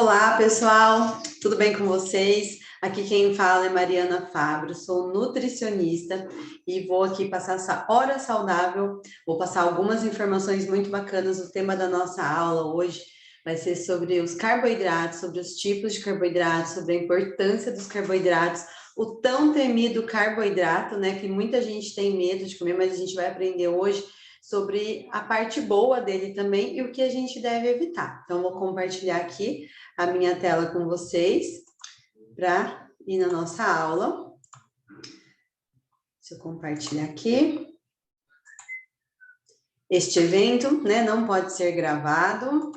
Olá, pessoal, tudo bem com vocês? Aqui quem fala é Mariana Fabro, sou nutricionista e vou aqui passar essa hora saudável. Vou passar algumas informações muito bacanas. O tema da nossa aula hoje vai ser sobre os carboidratos, sobre os tipos de carboidratos, sobre a importância dos carboidratos, o tão temido carboidrato, né, que muita gente tem medo de comer, mas a gente vai aprender hoje sobre a parte boa dele também e o que a gente deve evitar. Então, vou compartilhar aqui a minha tela com vocês para ir na nossa aula. Deixa eu compartilhar aqui. Este evento, né, não pode ser gravado.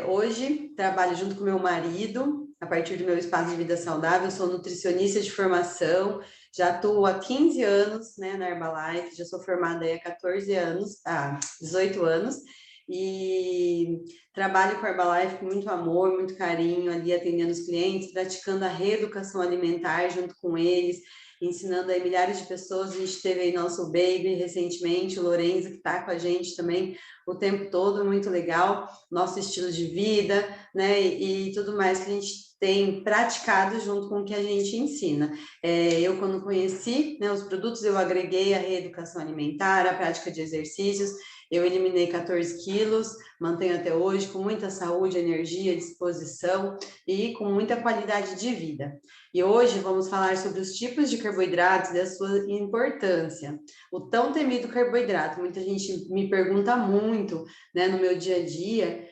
Hoje, trabalho junto com meu marido, a partir do meu espaço de vida saudável, sou nutricionista de formação, já atuo há 15 anos, né, na Herbalife, já sou formada aí há 14 anos, 18 anos, e trabalho com a Herbalife com muito amor, muito carinho, ali atendendo os clientes, praticando a reeducação alimentar junto com eles, ensinando aí milhares de pessoas. A gente teve aí nosso baby recentemente, o Lorenzo, que está com a gente também o tempo todo, muito legal, nosso estilo de vida, né, e tudo mais que a gente tem praticado junto com o que a gente ensina. Eu, quando conheci, né, os produtos, eu agreguei a reeducação alimentar, a prática de exercícios, eu eliminei 14 quilos, mantenho até hoje com muita saúde, energia, disposição e com muita qualidade de vida. E hoje vamos falar sobre os tipos de carboidratos e a sua importância. O tão temido carboidrato, muita gente me pergunta muito, né, no meu dia a dia,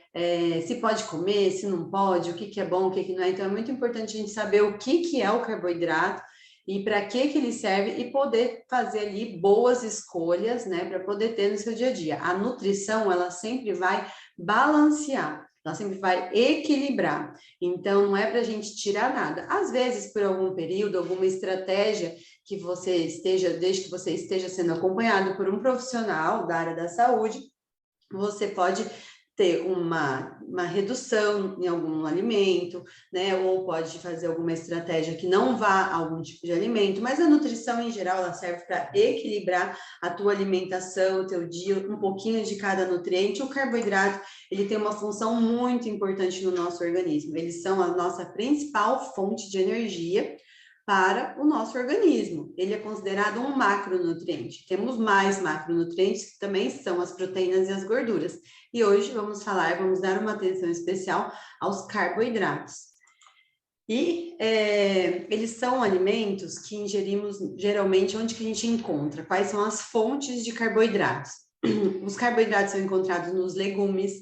se pode comer, se não pode, o que é bom, o que não é. Então é muito importante a gente saber o que é o carboidrato e para que ele serve e poder fazer ali boas escolhas, né, para poder ter no seu dia a dia. A nutrição, ela sempre vai balancear, ela sempre vai equilibrar. Então, não é para a gente tirar nada. Às vezes, por algum período, alguma estratégia que você esteja, desde que você esteja sendo acompanhado por um profissional da área da saúde, você pode ter uma redução em algum alimento, né? Ou pode fazer alguma estratégia que não vá a algum tipo de alimento, mas a nutrição em geral, ela serve para equilibrar a tua alimentação, o teu dia, um pouquinho de cada nutriente. O carboidrato, ele tem uma função muito importante no nosso organismo, eles são a nossa principal fonte de energia para o nosso organismo. Ele é considerado um macronutriente. Temos mais macronutrientes, que também são as proteínas e as gorduras. E hoje vamos dar uma atenção especial aos carboidratos. E eles são alimentos que ingerimos geralmente onde que a gente encontra. Quais são as fontes de carboidratos? Os carboidratos são encontrados nos legumes,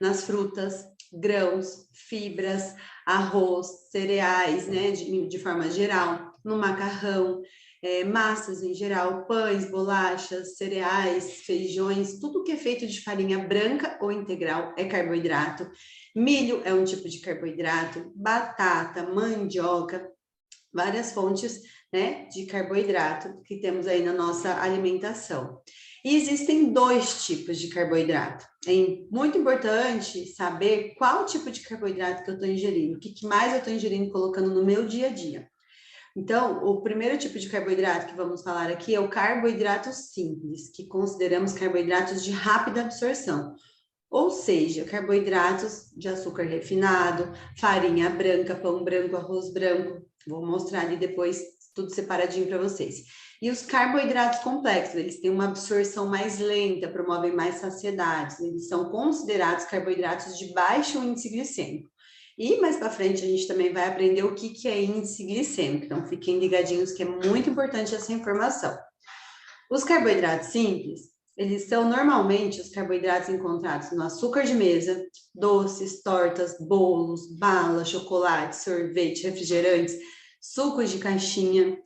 nas frutas, grãos, fibras, arroz, cereais, né, de forma geral, no macarrão, massas em geral, pães, bolachas, cereais, feijões, tudo que é feito de farinha branca ou integral é carboidrato. Milho é um tipo de carboidrato, batata, mandioca, várias fontes, né, de carboidrato que temos aí na nossa alimentação. E existem dois tipos de carboidrato. É muito importante saber qual tipo de carboidrato que eu estou ingerindo, o que mais eu estou ingerindo, colocando no meu dia a dia. Então, o primeiro tipo de carboidrato que vamos falar aqui é o carboidrato simples, que consideramos carboidratos de rápida absorção. Ou seja, carboidratos de açúcar refinado, farinha branca, pão branco, arroz branco. Vou mostrar ali depois tudo separadinho para vocês. E os carboidratos complexos, eles têm uma absorção mais lenta, promovem mais saciedade. Eles são considerados carboidratos de baixo índice glicêmico. E mais para frente a gente também vai aprender o que é índice glicêmico. Então fiquem ligadinhos que é muito importante essa informação. Os carboidratos simples, eles são normalmente os carboidratos encontrados no açúcar de mesa, doces, tortas, bolos, bala, chocolate, sorvete, refrigerantes, sucos de caixinha.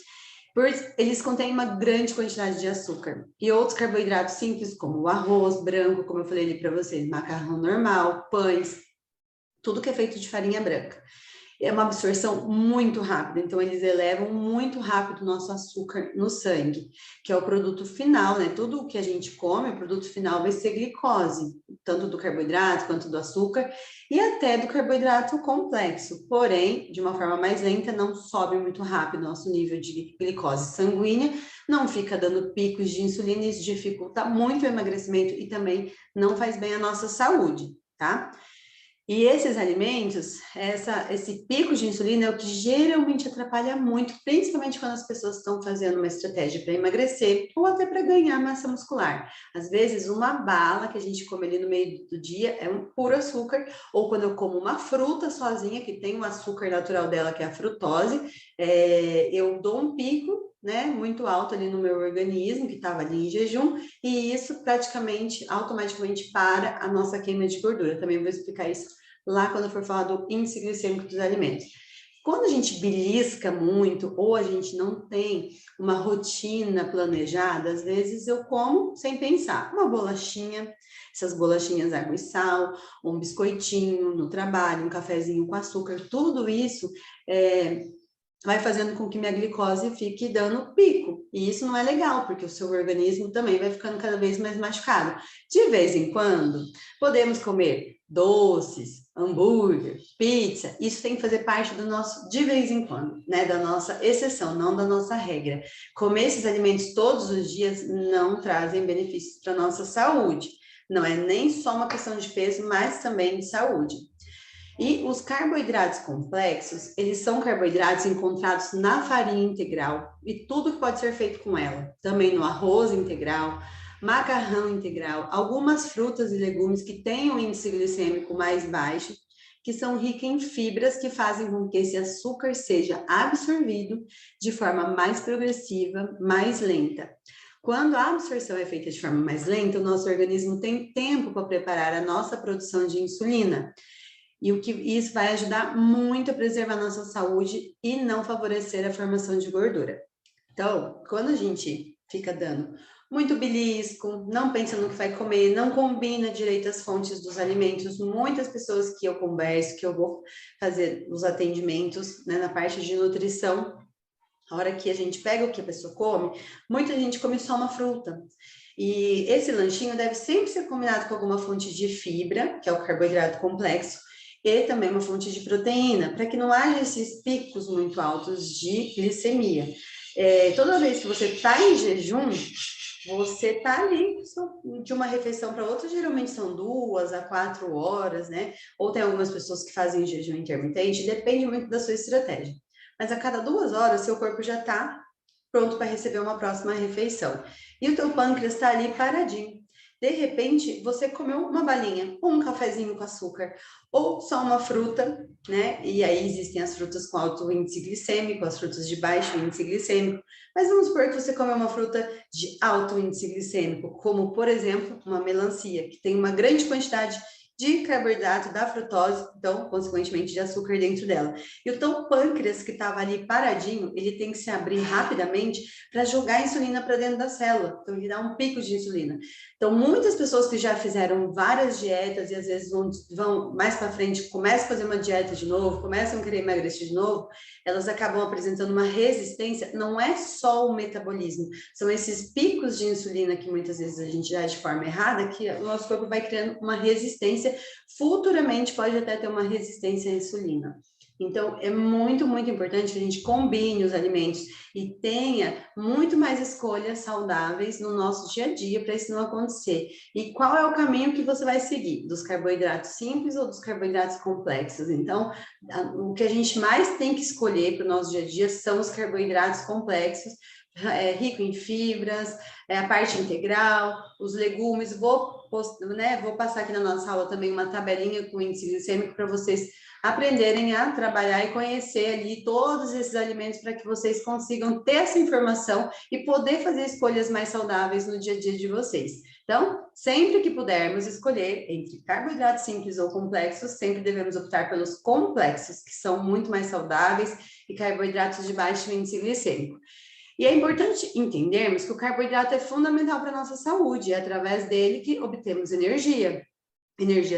Eles contêm uma grande quantidade de açúcar. E outros carboidratos simples, como o arroz branco, como eu falei ali para vocês, macarrão normal, pães, tudo que é feito de farinha branca. É uma absorção muito rápida, então eles elevam muito rápido o nosso açúcar no sangue, que é o produto final, né? Tudo o que a gente come, o produto final vai ser glicose, tanto do carboidrato quanto do açúcar e até do carboidrato complexo. Porém, de uma forma mais lenta, não sobe muito rápido o nosso nível de glicose sanguínea, não fica dando picos de insulina, isso dificulta muito o emagrecimento e também não faz bem à nossa saúde, tá? E esses alimentos, esse pico de insulina é o que geralmente atrapalha muito, principalmente quando as pessoas estão fazendo uma estratégia para emagrecer ou até para ganhar massa muscular. Às vezes, uma bala que a gente come ali no meio do dia é um puro açúcar, ou quando eu como uma fruta sozinha, que tem o açúcar natural dela, que é a frutose, eu dou um pico, né, muito alto ali no meu organismo, que estava ali em jejum, e isso praticamente, automaticamente para a nossa queima de gordura. Também vou explicar isso lá quando eu for falar do índice glicêmico dos alimentos. Quando a gente belisca muito ou a gente não tem uma rotina planejada, às vezes eu como sem pensar. Uma bolachinha, essas bolachinhas água e sal, um biscoitinho no trabalho, um cafezinho com açúcar, tudo isso vai fazendo com que minha glicose fique dando pico. E isso não é legal, porque o seu organismo também vai ficando cada vez mais machucado. De vez em quando, podemos comer doces, hambúrguer, pizza. Isso tem que fazer parte do nosso de vez em quando, né? Da nossa exceção, não da nossa regra. Comer esses alimentos todos os dias não trazem benefícios para a nossa saúde. Não é nem só uma questão de peso, mas também de saúde. E os carboidratos complexos, eles são carboidratos encontrados na farinha integral e tudo que pode ser feito com ela. Também no arroz integral, macarrão integral, algumas frutas e legumes que têm um índice glicêmico mais baixo, que são ricas em fibras que fazem com que esse açúcar seja absorvido de forma mais progressiva, mais lenta. Quando a absorção é feita de forma mais lenta, o nosso organismo tem tempo para preparar a nossa produção de insulina. E o que isso vai ajudar muito a preservar a nossa saúde e não favorecer a formação de gordura. Então, quando a gente fica dando muito belisco, não pensa no que vai comer, não combina direito as fontes dos alimentos, muitas pessoas que eu converso, que eu vou fazer os atendimentos, né, na parte de nutrição, a hora que a gente pega o que a pessoa come, muita gente come só uma fruta. E esse lanchinho deve sempre ser combinado com alguma fonte de fibra, que é o carboidrato complexo, e também uma fonte de proteína, para que não haja esses picos muito altos de glicemia. Toda vez que você está em jejum, você está ali de uma refeição para outra, geralmente são 2 a 4 horas, né? Ou tem algumas pessoas que fazem jejum intermitente, depende muito da sua estratégia. Mas a cada 2 horas, seu corpo já está pronto para receber uma próxima refeição. E o teu pâncreas está ali paradinho. De repente, você comeu uma balinha, ou um cafezinho com açúcar, ou só uma fruta, né? E aí existem as frutas com alto índice glicêmico, as frutas de baixo índice glicêmico. Mas vamos supor que você comeu uma fruta de alto índice glicêmico, como, por exemplo, uma melancia, que tem uma grande quantidade de carboidrato da frutose, então, consequentemente, de açúcar dentro dela. E o teu pâncreas, que estava ali paradinho, ele tem que se abrir rapidamente para jogar a insulina para dentro da célula. Então, ele dá um pico de insulina. Então, muitas pessoas que já fizeram várias dietas e às vezes vão mais para frente, começam a fazer uma dieta de novo, começam a querer emagrecer de novo, elas acabam apresentando uma resistência. Não é só o metabolismo, são esses picos de insulina que muitas vezes a gente dá de forma errada, que o nosso corpo vai criando uma resistência, futuramente pode até ter uma resistência à insulina. Então, é muito, muito importante que a gente combine os alimentos e tenha muito mais escolhas saudáveis no nosso dia a dia para isso não acontecer. E qual é o caminho que você vai seguir? Dos carboidratos simples ou dos carboidratos complexos? Então, o que a gente mais tem que escolher para o nosso dia a dia são os carboidratos complexos, rico em fibras, a parte integral, os legumes. Vou passar aqui na nossa aula também uma tabelinha com índice glicêmico para vocês aprenderem a trabalhar e conhecer ali todos esses alimentos para que vocês consigam ter essa informação e poder fazer escolhas mais saudáveis no dia a dia de vocês. Então, sempre que pudermos escolher entre carboidratos simples ou complexos, sempre devemos optar pelos complexos, que são muito mais saudáveis, e carboidratos de baixo índice glicêmico. E é importante entendermos que o carboidrato é fundamental para a nossa saúde, é através dele que obtemos energia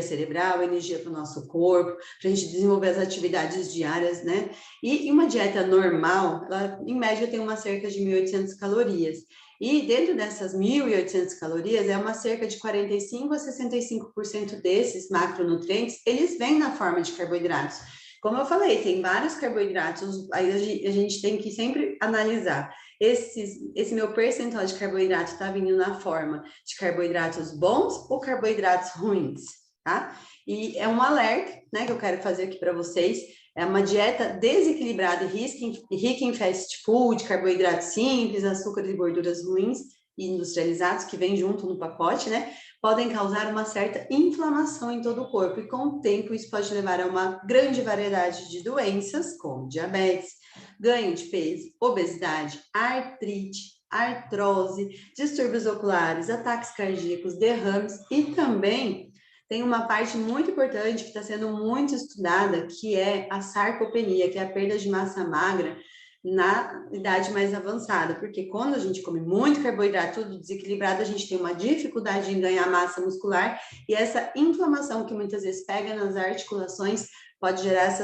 cerebral, energia para o nosso corpo, para a gente desenvolver as atividades diárias, né? E uma dieta normal, ela, em média, tem uma cerca de 1.800 calorias. E dentro dessas 1.800 calorias, é uma cerca de 45 a 65% desses macronutrientes, eles vêm na forma de carboidratos. Como eu falei, tem vários carboidratos, aí a gente tem que sempre analisar. Esse meu percentual de carboidrato está vindo na forma de carboidratos bons ou carboidratos ruins? tá? E é um alerta, né, que eu quero fazer aqui para vocês. É uma dieta desequilibrada e rica em fast food, carboidratos simples, açúcares e gorduras ruins e industrializados, que vem junto no pacote, né? Podem causar uma certa inflamação em todo o corpo. E com o tempo, isso pode levar a uma grande variedade de doenças, como diabetes, ganho de peso, obesidade, artrite, artrose, distúrbios oculares, ataques cardíacos, derrames e também tem uma parte muito importante que está sendo muito estudada, que é a sarcopenia, que é a perda de massa magra na idade mais avançada, porque quando a gente come muito carboidrato, tudo desequilibrado, a gente tem uma dificuldade em ganhar massa muscular e essa inflamação que muitas vezes pega nas articulações pode gerar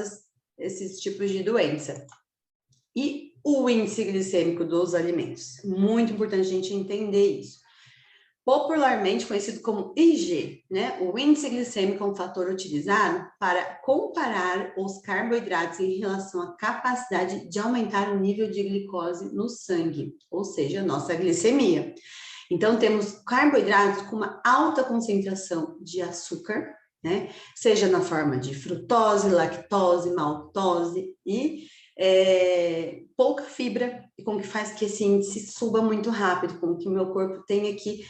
esses tipos de doença. E o índice glicêmico dos alimentos. Muito importante a gente entender isso. Popularmente conhecido como IG, né? O índice glicêmico é um fator utilizado para comparar os carboidratos em relação à capacidade de aumentar o nível de glicose no sangue, ou seja, nossa glicemia. Então, temos carboidratos com uma alta concentração de açúcar, né? Seja na forma de frutose, lactose, maltose e pouca fibra, com que faz que esse índice suba muito rápido, com que o meu corpo tenha que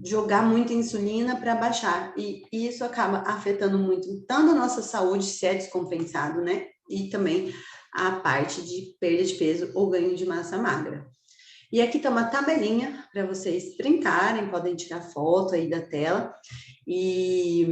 jogar muita insulina para baixar, e isso acaba afetando muito tanto a nossa saúde, se é descompensado, né, e também a parte de perda de peso ou ganho de massa magra. E aqui tá uma tabelinha para vocês printarem, podem tirar foto aí da tela, e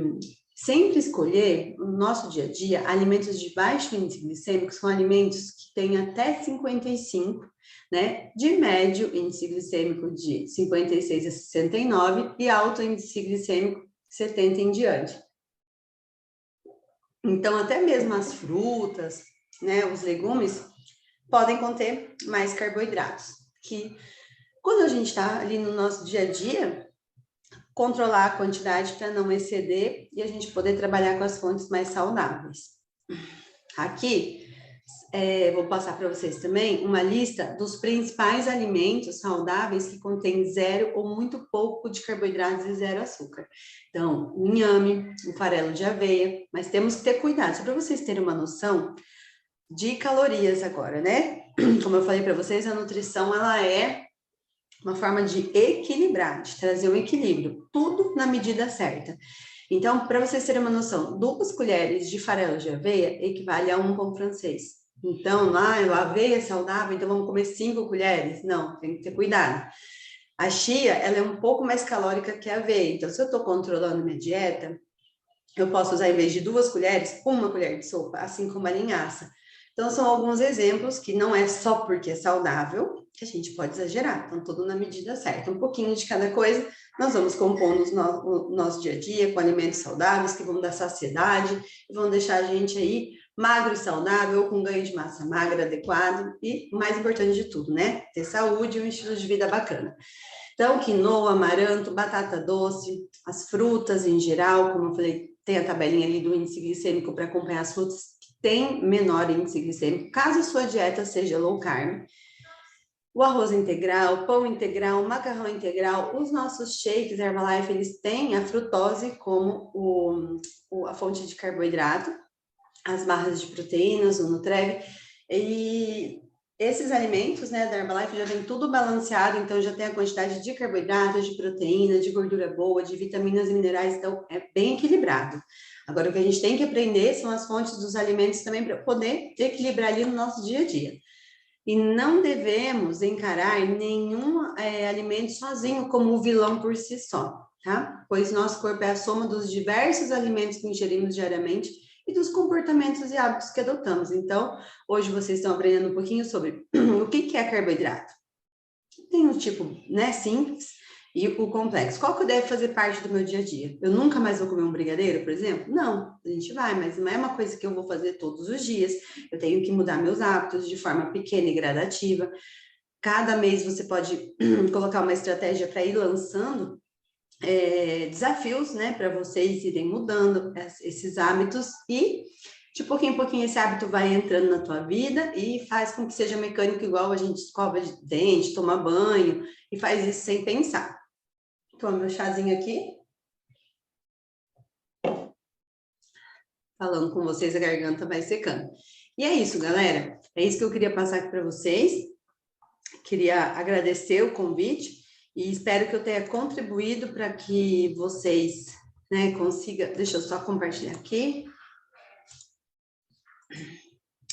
sempre escolher, no nosso dia a dia, alimentos de baixo índice glicêmico, são alimentos que têm até 55, né, de médio índice glicêmico de 56 a 69 e alto índice glicêmico 70 em diante. Então, até mesmo as frutas, né, os legumes, podem conter mais carboidratos, que quando a gente está ali no nosso dia a dia, controlar a quantidade para não exceder e a gente poder trabalhar com as fontes mais saudáveis. Aqui, vou passar para vocês também uma lista dos principais alimentos saudáveis que contêm zero ou muito pouco de carboidratos e zero açúcar. Então, o inhame, o farelo de aveia, mas temos que ter cuidado, só para vocês terem uma noção de calorias agora, né? Como eu falei para vocês, a nutrição, ela é uma forma de equilibrar, de trazer um equilíbrio, tudo na medida certa. Então, para vocês terem uma noção, 2 colheres de farelo de aveia equivale a 1 pão francês. Então, a aveia é saudável, então vamos comer 5 colheres? Não, tem que ter cuidado. A chia, ela é um pouco mais calórica que a aveia, então se eu estou controlando minha dieta, eu posso usar, em vez de 2 colheres, 1 colher de sopa, assim como a linhaça. Então, são alguns exemplos que não é só porque é saudável que a gente pode exagerar. Então, tudo na medida certa. Um pouquinho de cada coisa, nós vamos compondo o nosso dia a dia com alimentos saudáveis que vão dar saciedade e vão deixar a gente aí magro e saudável, com ganho de massa magra adequado e, o mais importante de tudo, né? Ter saúde e um estilo de vida bacana. Então, quinoa, amaranto, batata doce, as frutas em geral, como eu falei, tem a tabelinha ali do índice glicêmico para acompanhar as frutas tem menor índice glicêmico, caso a sua dieta seja low carb. O arroz integral, pão integral, macarrão integral, os nossos shakes Herbalife, eles têm a frutose como a fonte de carboidrato, as barras de proteínas, o Nutreve, e esses alimentos, né, da Herbalife já vem tudo balanceado, então já tem a quantidade de carboidratos, de proteína, de gordura boa, de vitaminas e minerais, então é bem equilibrado. Agora, o que a gente tem que aprender são as fontes dos alimentos também para poder equilibrar ali no nosso dia a dia. E não devemos encarar nenhum alimento sozinho como um vilão por si só, tá? Pois nosso corpo é a soma dos diversos alimentos que ingerimos diariamente e dos comportamentos e hábitos que adotamos. Então, hoje vocês estão aprendendo um pouquinho sobre o que é carboidrato. Tem um tipo, né, simples e o complexo. Qual que deve fazer parte do meu dia a dia? Eu nunca mais vou comer um brigadeiro, por exemplo? Não, a gente vai, mas não é uma coisa que eu vou fazer todos os dias. Eu tenho que mudar meus hábitos de forma pequena e gradativa. Cada mês você pode colocar uma estratégia para ir lançando desafios, né, para vocês irem mudando esses hábitos e de pouquinho em pouquinho esse hábito vai entrando na tua vida e faz com que seja mecânico igual a gente escova de dente, toma banho e faz isso sem pensar. Toma meu chazinho aqui. falando com vocês, a garganta vai secando. E é isso, galera. É isso que eu queria passar aqui para vocês. Queria agradecer o convite e espero que eu tenha contribuído para que vocês, né, consigam... Deixa eu só compartilhar aqui.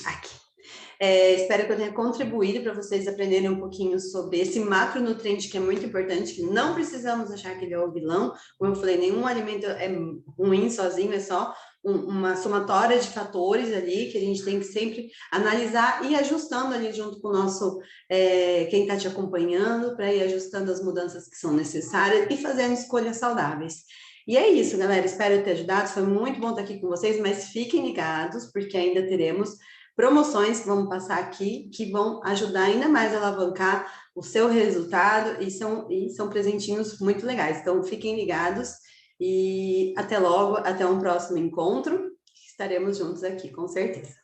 Aqui. Espero que eu tenha contribuído para vocês aprenderem um pouquinho sobre esse macronutriente que é muito importante, que não precisamos achar que ele é o vilão. Como eu falei, nenhum alimento é ruim sozinho, é só uma somatória de fatores ali que a gente tem que sempre analisar e ir ajustando ali junto com o nosso, quem está te acompanhando, para ir ajustando as mudanças que são necessárias e fazendo escolhas saudáveis. E é isso, galera. Espero ter ajudado. Foi muito bom estar aqui com vocês, mas fiquem ligados, porque ainda teremos promoções que vamos passar aqui, que vão ajudar ainda mais a alavancar o seu resultado e são presentinhos muito legais. Então, fiquem ligados e até logo, até um próximo encontro. Estaremos juntos aqui, com certeza.